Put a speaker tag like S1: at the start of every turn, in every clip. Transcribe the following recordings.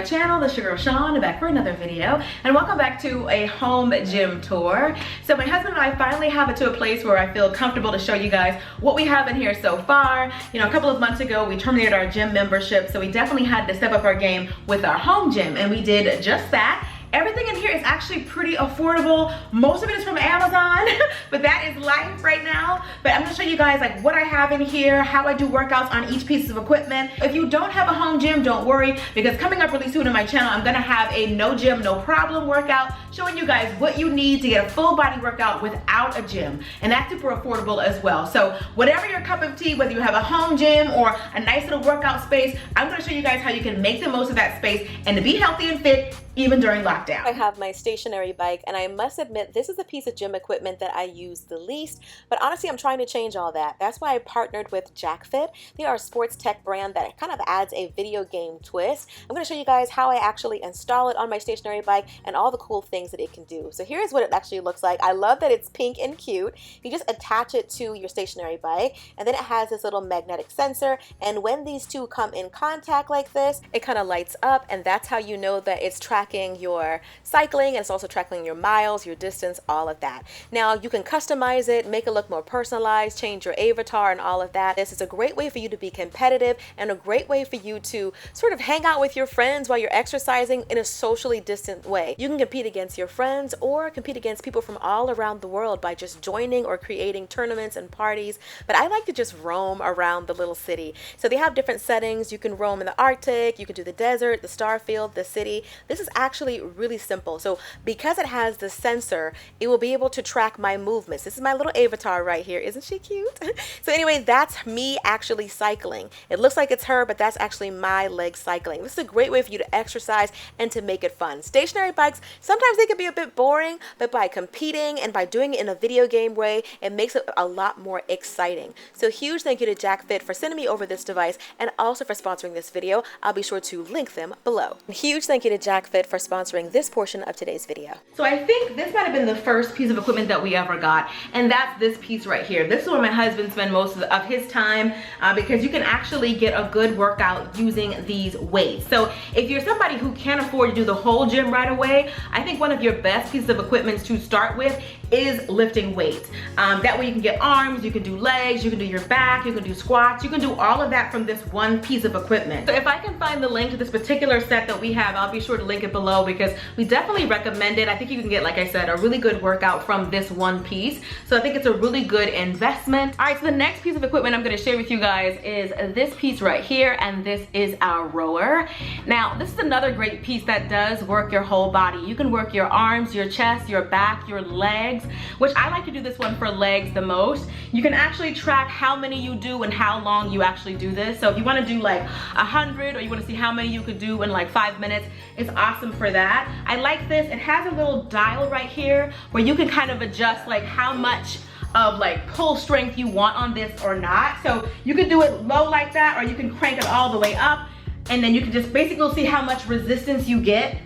S1: my channel. This is your girl Sean, back for another video, and welcome back to a home gym tour. So my husband and I finally have it to a place where I feel comfortable to show you guys what we have in here so far. You know, a couple of months ago we terminated our gym membership, so we definitely had to step up our game with our home gym, and we did just that. Everything in here is actually pretty affordable. Most of it is from Amazon, but that is life right now. But I'm gonna show you guys like what I have in here, how I do workouts on each piece of equipment. If you don't have a home gym, don't worry, because coming up really soon on my channel, I'm gonna have a no gym, no problem workout, showing you guys what you need to get a full body workout without a gym. And that's super affordable as well. So whatever your cup of tea, whether you have a home gym or a nice little workout space, I'm gonna show you guys how you can make the most of that space and to be healthy and fit even during lockdown.
S2: I have my stationary bike, and I must admit this is a piece of gym equipment that I use the least, but honestly I'm trying to change all that. That's why I partnered with Jackfit. They are a sports tech brand that kind of adds a video game twist. I'm going to show you guys how I actually install it on my stationary bike and all the cool things that it can do. So here's what it actually looks like. I love that it's pink and cute. You just attach it to your stationary bike, and then it has this little magnetic sensor, and when these two come in contact like this, it kind of lights up, and that's how you know that it's tracking your cycling, and it's also tracking your miles, your distance, all of that. Now you can customize it, make it look more personalized, change your avatar and all of that. This is a great way for you to be competitive and a great way for you to sort of hang out with your friends while you're exercising in a socially distant way. You can compete against your friends or compete against people from all around the world by just joining or creating tournaments and parties, but I like to just roam around the little city. So they have different settings. You can roam in the Arctic, you can do the desert, the star field, the city. This is actually really simple. So because it has the sensor, it will be able to track my movements. This is my little avatar right here. Isn't she cute? So anyway, that's me actually cycling. It looks like it's her, but that's actually my leg cycling. This is a great way for you to exercise and to make it fun. Stationary bikes, sometimes they can be a bit boring, but by competing and by doing it in a video game way, it makes it a lot more exciting. So huge thank you to Jackfit for sending me over this device and also for sponsoring this video. I'll be sure to link them below. Huge thank you to Jackfit for sponsoring this portion of today's video.
S1: So I think this might have been the first piece of equipment that we ever got, and that's this piece right here. This is where my husband spends most of his time because you can actually get a good workout using these weights. So if you're somebody who can't afford to do the whole gym right away, I think one of your best pieces of equipment to start with is lifting weights. That way you can get arms, you can do legs, you can do your back, you can do squats, you can do all of that from this one piece of equipment. So if I can find the link to this particular set that we have, I'll be sure to link it below because we definitely recommend it. I think you can get, like I said, a really good workout from this one piece. So I think it's a really good investment. All right, so the next piece of equipment I'm gonna share with you guys is this piece right here, and this is our rower. Now, this is another great piece that does work your whole body. You can work your arms, your chest, your back, your legs, which I like to do this one for legs the most. You can actually track how many you do and how long you actually do this. So if you wanna do like 100, or you wanna see how many you could do in like 5 minutes, it's awesome for that. I like this. It has a little dial right here where you can kind of adjust like how much of like pull strength you want on this or not. So you can do it low like that, or you can crank it all the way up, and then you can just basically see how much resistance you get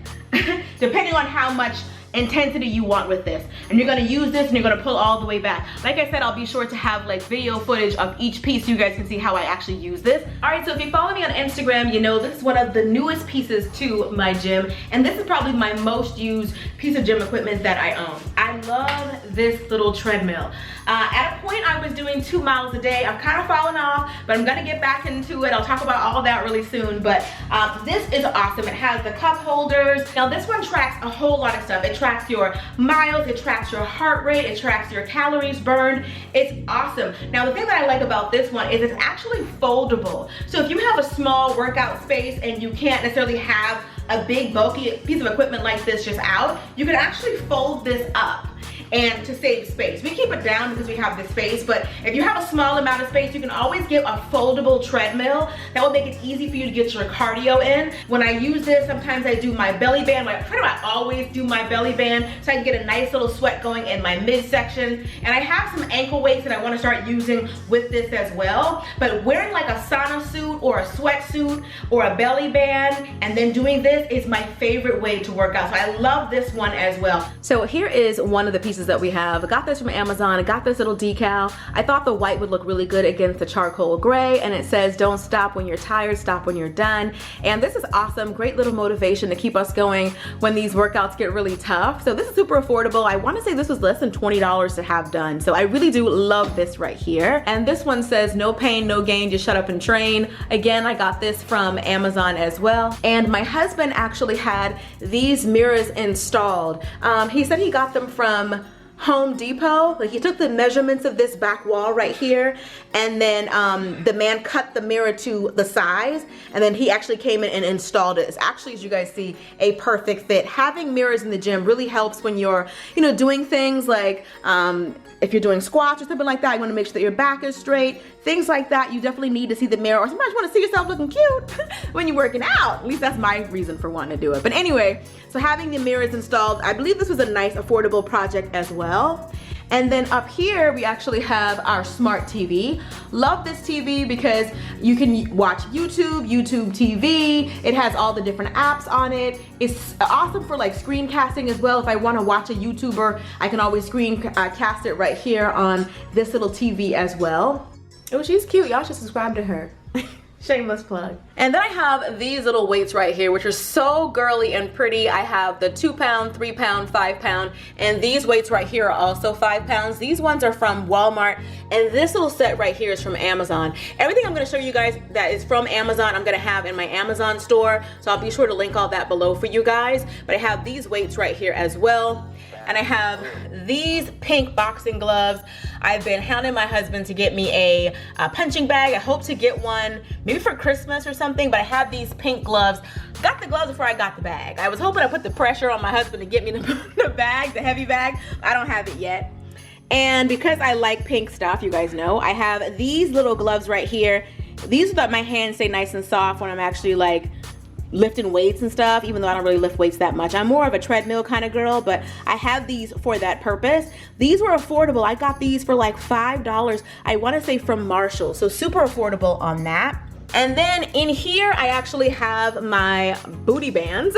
S1: depending on how much intensity you want with this. And you're gonna use this and you're gonna pull all the way back. Like I said, I'll be sure to have like video footage of each piece so you guys can see how I actually use this. All right, so if you follow me on Instagram, you know this is one of the newest pieces to my gym, and this is probably my most used piece of gym equipment that I own. I love this little treadmill. At a point I was doing 2 miles a day. I'm kind of falling off, but I'm gonna get back into it. I'll talk about all that really soon, but this is awesome. It has the cup holders. Now this one tracks a whole lot of stuff. It tracks your miles, it tracks your heart rate, it tracks your calories burned. It's awesome. Now the thing that I like about this one is it's actually foldable. So if you have a small workout space and you can't necessarily have a big bulky piece of equipment like this just out, you can actually fold this up and to save space. We keep it down because we have the space, but if you have a small amount of space, you can always get a foldable treadmill. That will make it easy for you to get your cardio in. When I use this, sometimes I do my belly band. Like, pretty much I always do my belly band so I can get a nice little sweat going in my midsection. And I have some ankle weights that I want to start using with this as well. But wearing like a sauna suit or a sweatsuit or a belly band and then doing this is my favorite way to work out. So I love this one as well. So here is one of the pieces pieces that we have. I got this from Amazon. I got this little decal. I thought the white would look really good against the charcoal gray, and it says don't stop when you're tired, stop when you're done. And this is awesome, great little motivation to keep us going when these workouts get really tough. So this is super affordable. I want to say this was less than $20 to have done. So I really do love this right here. And this one says no pain, no gain, just shut up and train. Again, I got this from Amazon as well. And my husband actually had these mirrors installed. He said he got them from Home Depot. Like, he took the measurements of this back wall right here, and then the man cut the mirror to the size, and then he actually came in and installed it. It's actually, as you guys see, a perfect fit. Having mirrors in the gym really helps when you're, you know, doing things like if you're doing squats or something like that, you want to make sure that your back is straight. Things like that, you definitely need to see the mirror, or sometimes you want to see yourself looking cute when you're working out. At least that's my reason for wanting to do it. But anyway, so having the mirrors installed, I believe this was a nice affordable project as well. And then up here, we actually have our smart TV. Love this TV because you can watch YouTube TV. It has all the different apps on it. It's awesome for like screencasting as well. If I want to watch a YouTuber, I can always screencast it right here on this little TV as well. Oh, she's cute. Y'all should subscribe to her. Shameless plug. And then I have these little weights right here, which are so girly and pretty. I have the 2 pound, 3 pound, 5 pound, and these weights right here are also 5 pounds. These ones are from Walmart, and this little set right here is from Amazon. Everything I'm gonna show you guys that is from Amazon, I'm gonna have in my Amazon store, so I'll be sure to link all that below for you guys. But I have these weights right here as well. And I have these pink boxing gloves. I've been hounding my husband to get me a punching bag. I hope to get one maybe for Christmas or something, but I have these pink gloves. Got the gloves before I got the bag. I was hoping I put the pressure on my husband to get me the bag, the heavy bag. I don't have it yet. And because I like pink stuff, you guys know, I have these little gloves right here. These are that my hands stay nice and soft when I'm actually like lifting weights and stuff, even though I don't really lift weights that much. I'm more of a treadmill kind of girl, but I have these for that purpose. These were affordable. I got these for like $5, I want to say from Marshall, so super affordable on that. And then in here, I actually have my booty bands.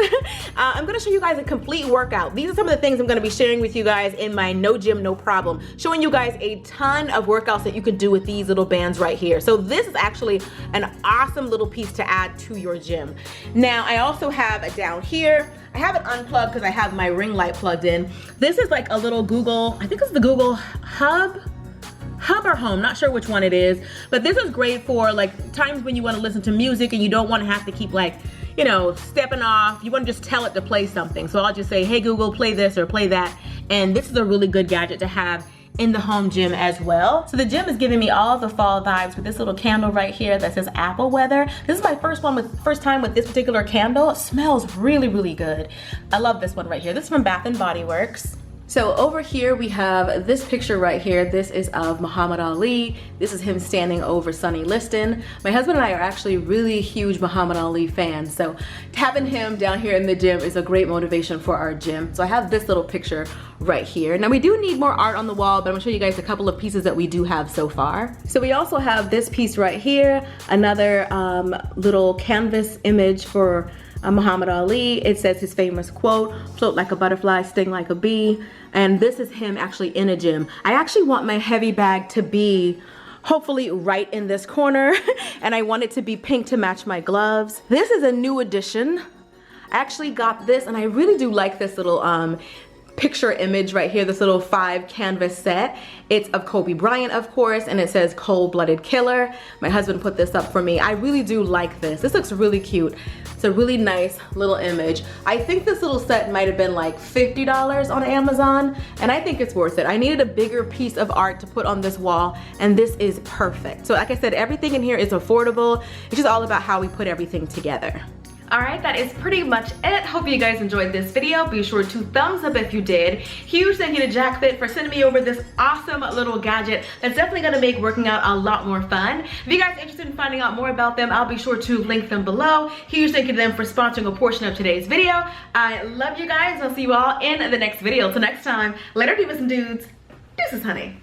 S1: I'm gonna show you guys a complete workout. These are some of the things I'm gonna be sharing with you guys in my No Gym, No Problem, showing you guys a ton of workouts that you can do with these little bands right here. So this is actually an awesome little piece to add to your gym. Now, I also have down here, I have it unplugged because I have my ring light plugged in. This is like a little Google, I think it's the Google Hub or Home, not sure which one it is, but this is great for like times when you want to listen to music and you don't want to have to keep like, you know, stepping off. You want to just tell it to play something. So I'll just say, hey Google, play this or play that. And this is a really good gadget to have in the home gym as well. So the gym is giving me all the fall vibes with this little candle right here that says apple weather. This is my first time with this particular candle. It smells really, really good. I love this one right here. This is from Bath & Body Works. So over here we have this picture right here. This is of Muhammad Ali. This is him standing over Sonny Liston. My husband and I are actually really huge Muhammad Ali fans, so having him down here in the gym is a great motivation for our gym. So I have this little picture right here. Now we do need more art on the wall, but I'm gonna show you guys a couple of pieces that we do have so far. So we also have this piece right here, another little canvas image for Muhammad Ali. It says his famous quote, float like a butterfly, sting like a bee. And this is him actually in a gym. I actually want my heavy bag to be hopefully right in this corner and I want it to be pink to match my gloves. This is a new addition. I actually got this and I really do like this little picture image right here, this little 5 canvas set. It's of Kobe Bryant, of course, and it says cold-blooded killer. My husband put this up for me. I really do like this. This looks really cute. It's a really nice little image. I think this little set might have been like $50 on Amazon, and I think it's worth it. I needed a bigger piece of art to put on this wall, and this is perfect. So like I said, everything in here is affordable. It's just all about how we put everything together.
S3: Alright, that is pretty much it. Hope you guys enjoyed this video. Be sure to thumbs up if you did. Huge thank you to Jackfit for sending me over this awesome little gadget that's definitely going to make working out a lot more fun. If you guys are interested in finding out more about them, I'll be sure to link them below. Huge thank you to them for sponsoring a portion of today's video. I love you guys. I'll see you all in the next video. Till next time, later divas and dudes. Deuces, honey.